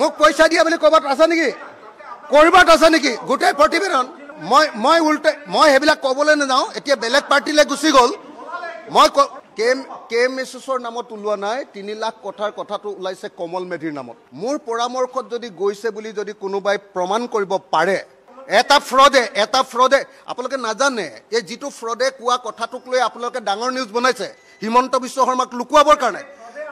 মোক পইচা দিয়া বুলি ক'ৰবাত আছে নেকি ক'ৰবাত আছে নেকি গোটেই প্ৰতিবেদন মই উল্টে মই সেইবিলাক ক'বলৈ নাযাওঁ এতিয়া বেলেগ পাৰ্টিলৈ গুচি গ'ল মই কেএমএছৰ নামত ওলোৱা নাই 3 লাখ কথাৰ কথাটো ওলাইছে কমল মেধিৰ নামত মোৰ পৰামৰ্শত যদি গৈছে বুলি যদি কোনোবাই প্ৰমাণ কৰিব পাৰে এটা ফ্ৰডে আপোনালোকে নাজানে এই যিটো ফ্ৰডে কোৱা কথাটোক লৈ আপোনালোকে ডাঙৰ নিউজ বনাইছে হিমন্ত বিশ্ব শৰ্মাক লুকুৱাবৰ কাৰণে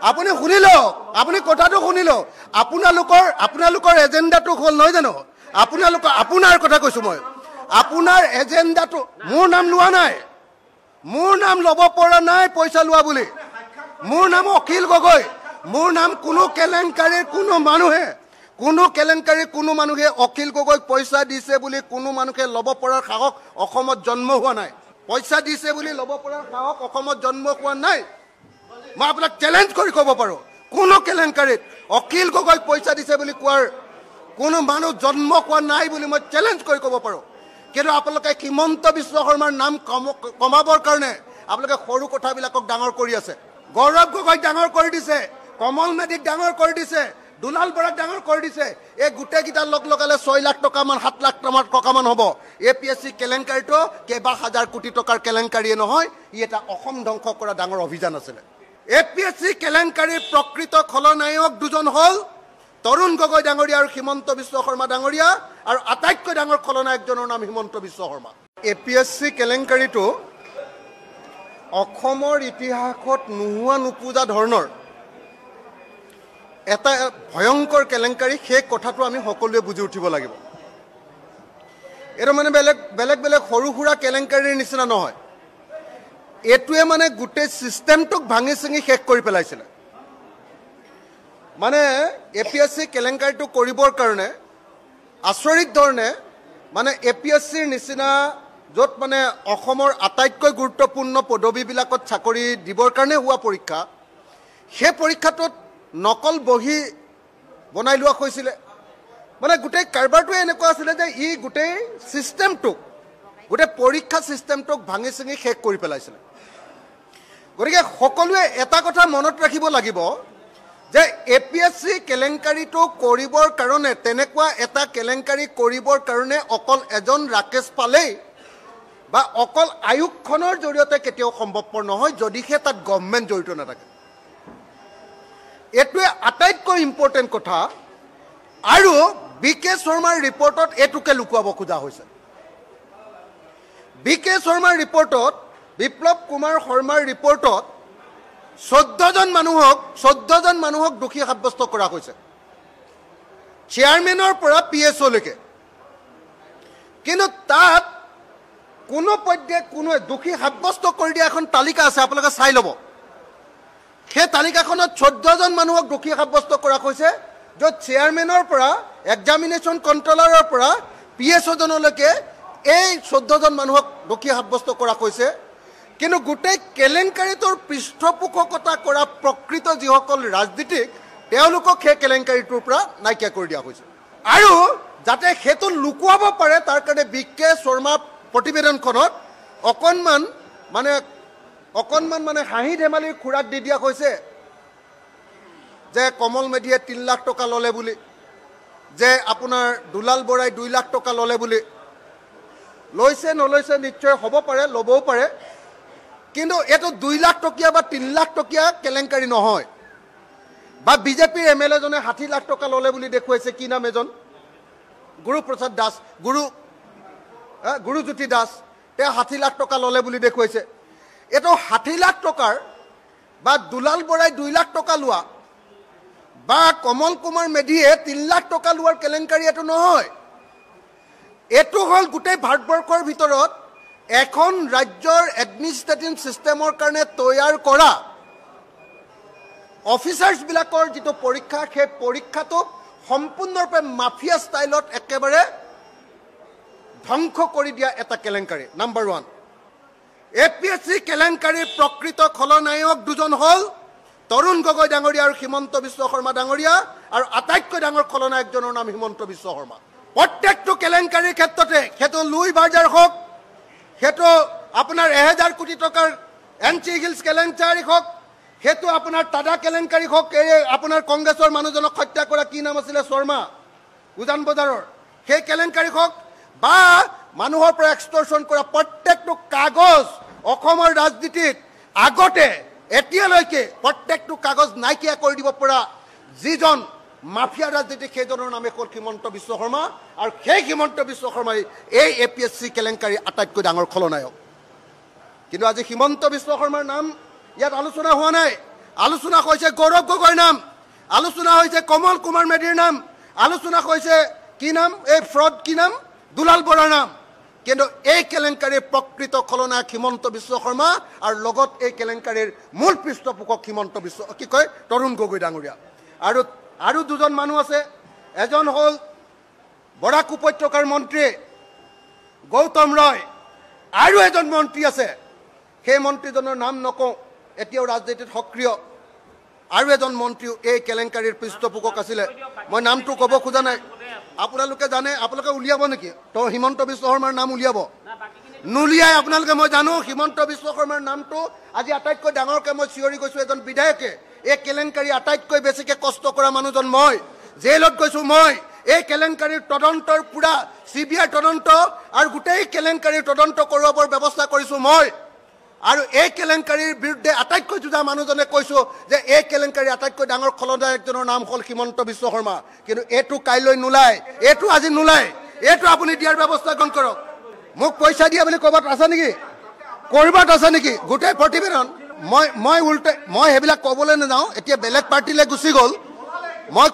আপুনি শুনিলো আপুনি কথাটো শুনিলো আপোনালোকৰ এজেন্ডাটো হ'ল নহয় জানো আপোনাৰ কথা কৈছো মই আপোনাৰ এজেন্ডাটো মোৰ নাম লোৱা নাই মোৰ নাম ল'ব পৰা নাই পইচা লোৱা বুলি মোৰ নাম অখিল গগৈ মোৰ নাম কোনো কেলেংকাৰীৰ কোনো মানুহে অখিল গগৈক পইচা দিছে বুলি কোনো মানুহে ল'ব পৰাৰ সাহস অসমত জন্ম হোৱা নাই পইচা দিছে বুলি ল'ব পৰাৰ সাহস অসমত জন্ম হোৱা নাই মই আপোনাক চ্যালেঞ্জ কৰি ক'ব পাৰো কোনো কেলেংকাৰীত অখিল গগৈক পইচা দিছে বুলি কোৱাৰ কোনো মানুহ জন্ম হোৱা নাই বুলি মই চ্যালেঞ্জ কৰি ক'ব পাৰো কিন্তু আপোনালোকে হিমন্ত বিশ্ব শৰ্মাৰ নাম কমাবৰ কাৰণে আপোনালোকে সৰু কথাবিলাকক ডাঙৰ কৰি আছে গৌৰৱ গগৈক ডাঙৰ কৰি দিছে কমল মেধিক ডাঙৰ কৰি দিছে দুলাল বৰাক ডাঙৰ কৰি দিছে এই গোটেইকেইটা লগালে 6 লাখ টকা মান 7 লাখ টকা মান হ'ব এপিএসসি কেলেংকাৰীটো কেইবা হাজাৰ কোটি টকাৰ কেলেংকাৰীয়ে নহয় ই এটা অসম ধ্বংস কৰা ডাঙৰ অভিযান আছিল এপিএসসি কেলেংকাৰীৰ প্ৰকৃত খলনায়ক দুজন হ'ল তৰুণ গগৈ ডাঙৰীয়া আৰু হিমন্ত বিশ্ব শৰ্মা ডাঙৰীয়া আৰু আটাইতকৈ ডাঙৰ খলনায়কজনৰ নাম হিমন্ত বিশ্ব শৰ্মা এপিএসসি কেলেংকাৰীটো অসমৰ ইতিহাসত নোহোৱা নোপোজা ধৰণৰ এটা ভয়ংকৰ কেলেংকাৰী সেই কথাটো আমি সকলোৱে বুজি উঠিব লাগিব এৰ মানে বেলেগ সৰু সুৰা কেলেংকাৰীৰ নিচিনা নহয় এটোৱে মানে গোটেই সিস্টেমটোক ভাঙি চিঙি শেষ কৰি পেলাইছিল মানে এপিএসসি কেলেংকাৰীটো কৰিবৰ কাৰণে আচৰিত ধৰণে মানে এপিএসসিৰ নিচিনা য'ত মানে অসমৰ আটাইতকৈ গুৰুত্বপূৰ্ণ পদবীবিলাকত চাকৰি দিবৰ কাৰণে হোৱা পৰীক্ষা সেই পৰীক্ষাটোত নকল বহি বনাই লোৱা হৈছিল মানে গোটেই কাৰবাৰটো এনেকুৱা আছিল যে ই গোটেই সিস্টেমটোক গোটেই পৰীক্ষা সিস্টেমটোক ভাঙি চিঙি শেষ কৰি পেলাইছিল গতিকে সকলোৱে এটা কথা মনত ৰাখিব লাগিব যে এপিএসসি কেলেংকাৰীটো কৰিবৰ কাৰণে তেনেকুৱা এটা কেলেংকাৰী কৰিবৰ কাৰণে অকল এজন ৰাকেশ পালেই বা অকল আয়োগখনৰ জৰিয়তে কেতিয়াও সম্ভৱপৰ নহয় যদিহে তাত গভৰ্ণমেণ্ট জড়িত নাথাকে এটোৱে আটাইতকৈ ইম্পৰ্টেণ্ট কথা আৰু বিকে শৰ্মাৰ ৰিপৰ্টত এটোকে লুকুৱাব খোজা হৈছে বিকে শৰ্মাৰ ৰিপৰ্টত বিপ্লৱ কুমাৰ শৰ্মাৰ ৰিপৰ্টত 14 জন মানুহক দোষী সাব্যস্ত কৰা হৈছে চেয়াৰমেনৰ পৰা পিএছও লৈকে কিন্তু তাত কোনো পৰ্যায়ত কোনো দোষী সাব্যস্ত কৰি দিয়া এখন তালিকা আছে আপোনালোকে চাই ল'ব সেই তালিকাখনত 14 জন মানুহক দোষী সাব্যস্ত কৰা হৈছে য'ত চেয়াৰমেনৰ পৰা এক্সামিনেশ্যন কণ্ট্ৰলাৰৰ পৰা পিএছও জনলৈকে এই 14 জন মানুহক দোষী সাব্যস্ত কৰা হৈছে কিন্তু গোটেই কেলেংকাৰীটোৰ পৃষ্ঠপোষকতা কৰা প্ৰকৃত যিসকল ৰাজনীতিক তেওঁলোকক সেই কেলেংকাৰীটোৰ পৰা নাইকিয়া কৰি দিয়া হৈছে আৰু যাতে সেইটো লুকুৱাব পাৰে তাৰ কাৰণে বিকে শৰ্মা প্ৰতিবেদনখনত অকণমান মানে হাঁহি ধেমালিৰ খুৰাক দি দিয়া হৈছে যে কমল মেধিয়ে 3 লাখ টকা ল'লে বুলি যে আপোনাৰ দুলাল বৰাই 2 লাখ টকা ল'লে বুলি লৈছে নলৈছে নিশ্চয় হ'ব পাৰে ল'বও পাৰে কিন্তু এটো 2 লাখ টকীয়া বা 3 লাখ টকীয়া কেলেংকাৰী নহয় বা বিজেপিৰ এমএলএ জনে 60 লাখ টকা ল'লে বুলি দেখুৱাইছে কি নাম এজন গুৰুপ্ৰসাদ দাস গুৰুজ্যোতি দাস তে 60 লাখ টকা ল'লে বুলি দেখুৱাইছে এটো 60 লাখ টকাৰ বা দুলাল বৰাই 2 লাখ টকা লোৱা বা কমল কুমাৰ মেধিয়ে 3 লাখ টকা লোৱাৰ কেলেংকাৰী এটো নহয় এটো হল গোটেই ভাৰতবৰ্ষৰ ভিতৰত এখন ৰাজ্যৰ এডমিনিষ্ট্ৰেটিভ সিস্টেমৰ কাৰণে তৈয়াৰ কৰা অফিচাৰ্ছ বিলাকৰ যিটো পৰীক্ষা সেই পৰীক্ষাটো সম্পূৰ্ণৰূপে মাফিয়া ষ্টাইলত একেবাৰে ধ্বংস কৰি দিয়া এটা কেলেংকাৰী নাম্বাৰ 1 এপিএসসি কেলেংকাৰীৰ প্ৰকৃত খলনায়ক দুজন হ'ল তৰুণ গগৈ ডাঙৰীয়া আৰু হিমন্ত বিশ্ব শৰ্মা ডাঙৰীয়া আৰু আটাইতকৈ ডাঙৰ খলনায়কজনৰ নাম হিমন্ত বিশ্ব শৰ্মা প্ৰত্যেকটো কেলেংকাৰীৰ ক্ষেত্ৰতে হেতু লুই বাজাৰ হওক হেতু আপোনাৰ 1000 কোটি টকাৰ এনচি হিলছ কেলেংকাৰী হওক সেইটো আপোনাৰ টাটা কেলেংকাৰী হওক, এই আপোনাৰ কংগ্ৰেছৰ মানুহজনক হত্যা কৰা কি নাম আছিলে, শৰ্মা, উজান বজাৰৰ সেই কেলেংকাৰী হওক, বা মানুহৰ পৰা এক্সটৰ্শন কৰা প্ৰত্যেকটো কাগজ অসমৰ ৰাজনীতিত আগতে এতিয়ালৈকে প্ৰত্যেকটো কাগজ নাইকিয়া কৰি দিব পৰা যিজন মাফিয়া ৰাজনীতিক, সেইজনৰ নামে হ'ল হিমন্ত বিশ্ব শৰ্মা। আৰু সেই হিমন্ত বিশ্ব শৰ্মাই এই APSC কেলেংকাৰী আটাইতকৈ ডাঙৰ খলনায়ক। কিন্তু আজি হিমন্ত বিশ্ব শৰ্মাৰ নাম ইয়াত আলোচনা হোৱা নাই। আলোচনা হৈছে গৌৰৱ গগৈৰ নাম, আলোচনা হৈছে কমল কুমাৰ মেধিৰ নাম, আলোচনা হৈছে কি নাম, এই ফ্ৰড কি নাম, দুলাল বৰাৰ নাম। কিন্তু এই কেলেংকাৰীৰ প্ৰকৃত খলনায়ক হিমন্ত বিশ্ব শৰ্মা, আৰু লগত এই কেলেংকাৰীৰ মূল পৃষ্ঠপোষক তৰুণ গগৈ ডাঙৰীয়া। আৰু দুজন মানুহ আছে, এজন হ'ল বৰাক উপত্যকাৰ মন্ত্ৰী গৌতম ৰয়, আৰু এজন মন্ত্ৰী আছে, সেই মন্ত্ৰীজনৰ নাম নকওঁ, এতিয়াও ৰাজনীতিত সক্ৰিয়। আৰু এজন মন্ত্ৰীও এই কেলেংকাৰীৰ পৃষ্ঠপোষক আছিলে, মই নামটো ক'ব খোজা নাই। আপোনালোকে জানে, আপোনালোকে উলিয়াব নেকি? তো হিমন্ত বিশ্ব শৰ্মাৰ নাম উলিয়াব? নুলিয়াই আপোনালোকে। মই জানো হিমন্ত বিশ্ব শৰ্মাৰ নামটো আজি আটাইতকৈ ডাঙৰকৈ মই চিঞৰি গৈছোঁ, এজন বিধায়কে। এই কেলেংকাৰী আটাইতকৈ বেছিকৈ কষ্ট কৰা মানুহজন মই, জেলত গৈছোঁ মই। এই কেলেংকাৰীৰ তদন্তৰ পুৰা CBI তদন্ত আৰু গোটেই কেলেংকাৰীৰ তদন্ত কৰোৱাবৰ ব্যৱস্থা কৰিছোঁ মই। আৰু এই কেলেংকাৰীৰ বিৰুদ্ধে আটাইতকৈ যুঁজা মানুহজনে কৈছোঁ যে এই কেলেংকাৰীৰ আটাইতকৈ ডাঙৰ খলনায়কজনৰ নাম হ'ল হিমন্ত বিশ্ব শৰ্মা। কিন্তু এইটো কাইলৈ নোলায়, এইটো আজি নোলায়, এইটো আপুনি দিয়াৰ ব্যৱস্থা গ্ৰহণ কৰক। মোক পইচা দিয়া বুলি ক'ৰবাত আছে নেকি, ক'ৰবাত আছে নেকি? গোটেই প্ৰতিবেদন মই সেইবিলাক ক'বলৈ নাযাওঁ, এতিয়া বেলেগ পাৰ্টিলৈ গুচি গ'ল। মই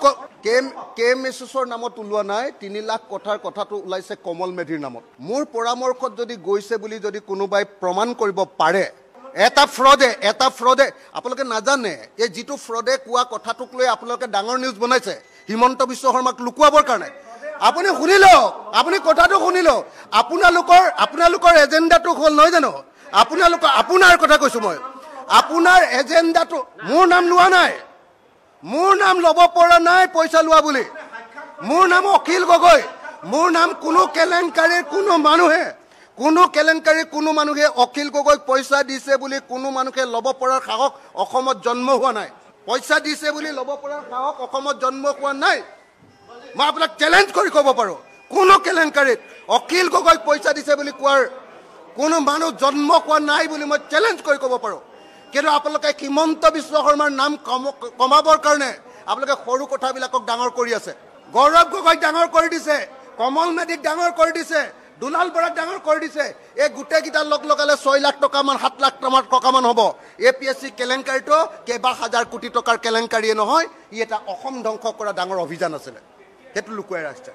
KMSSৰ নামত ওলোৱা নাই, 3 লাখ কথাটো ওলাইছে কমল মেধিৰ নামত। মোৰ পৰামৰ্শত যদি গৈছে বুলি যদি কোনোবাই প্ৰমাণ কৰিব পাৰে, এটা ফ্ৰডে আপোনালোকে নাজানে, এই যিটো ফ্ৰডে কোৱা কথাটোক লৈ আপোনালোকে ডাঙৰ নিউজ বনাইছে হিমন্ত বিশ্ব শৰ্মাক লুকুৱাবৰ কাৰণে। আপুনি শুনি লওক, আপুনি কথাটো শুনি লওক। আপোনালোকৰ এজেণ্ডাটো হ'ল নহয় জানো? আপোনাৰ কথা কৈছোঁ মই, আপোনাৰ এজেণ্ডাটো মোৰ নাম লোৱা নাই, মোৰ নাম ল'ব পৰা নাই পইচা লোৱা বুলি। মোৰ নাম অখিল গগৈ। মোৰ নাম কোনো কেলেংকাৰীৰ কোনো মানুহে অখিল গগৈক পইচা দিছে বুলি কোনো মানুহে ল'ব পৰাৰ সাহস অসমত জন্ম হোৱা নাই। পইচা দিছে বুলি ল'ব পৰাৰ সাহস অসমত জন্ম হোৱা নাই। মই আপোনাক চেলেঞ্জ কৰি ক'ব পাৰোঁ, কোনো কেলেংকাৰীত অখিল গগৈক পইচা দিছে বুলি কোৱাৰ কোনো মানুহ জন্ম হোৱা নাই বুলি মই চেলেঞ্জ কৰি ক'ব পাৰোঁ। কিন্তু আপোনালোকে হিমন্ত বিশ্ব শৰ্মাৰ নাম কমাবৰ কাৰণে আপোনালোকে সৰু কথাবিলাকক ডাঙৰ কৰি আছে। গৌৰৱ গগৈক ডাঙৰ কৰি দিছে, কমল মেধিক ডাঙৰ কৰি দিছে, দুলাল বৰাক ডাঙৰ কৰি দিছে। এই গোটেইকেইটা লগালে 6 লাখ টকামান 7 লাখ টকামান হ'ব। APSC কেলেংকাৰীটো কেইবা হাজাৰ কোটি টকাৰ কেলেংকাৰীয়ে নহয়, ই এটা অসম ধ্বংস কৰা ডাঙৰ অভিযান আছিলে, সেইটো লুকুৱাই ৰাখিছে।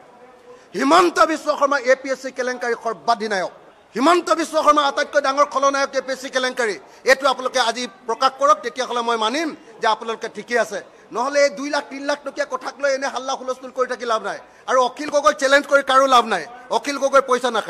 হিমন্ত বিশ্ব শৰ্মা APSC কেলেংকাৰী সৰ্বাধিনায়ক। হিমন্ত বিশ্ব শৰ্মা আটাইতকৈ ডাঙৰ খলনায়ক APSC কেলেংকাৰী। এইটো আপোনালোকে আজি প্ৰকাশ কৰক, তেতিয়াহ'লে মই মানিম যে আপোনালোকে ঠিকেই আছে। নহ'লে এই 2 লাখ 3 লাখ টকীয়া কথাক লৈ এনে হাল্লা হুলস্থুল কৰি থাকি লাভ নাই। আৰু অখিল গগৈ চেলেঞ্জ কৰি কাৰো লাভ নাই, অখিল গগৈ পইচা নাখায়।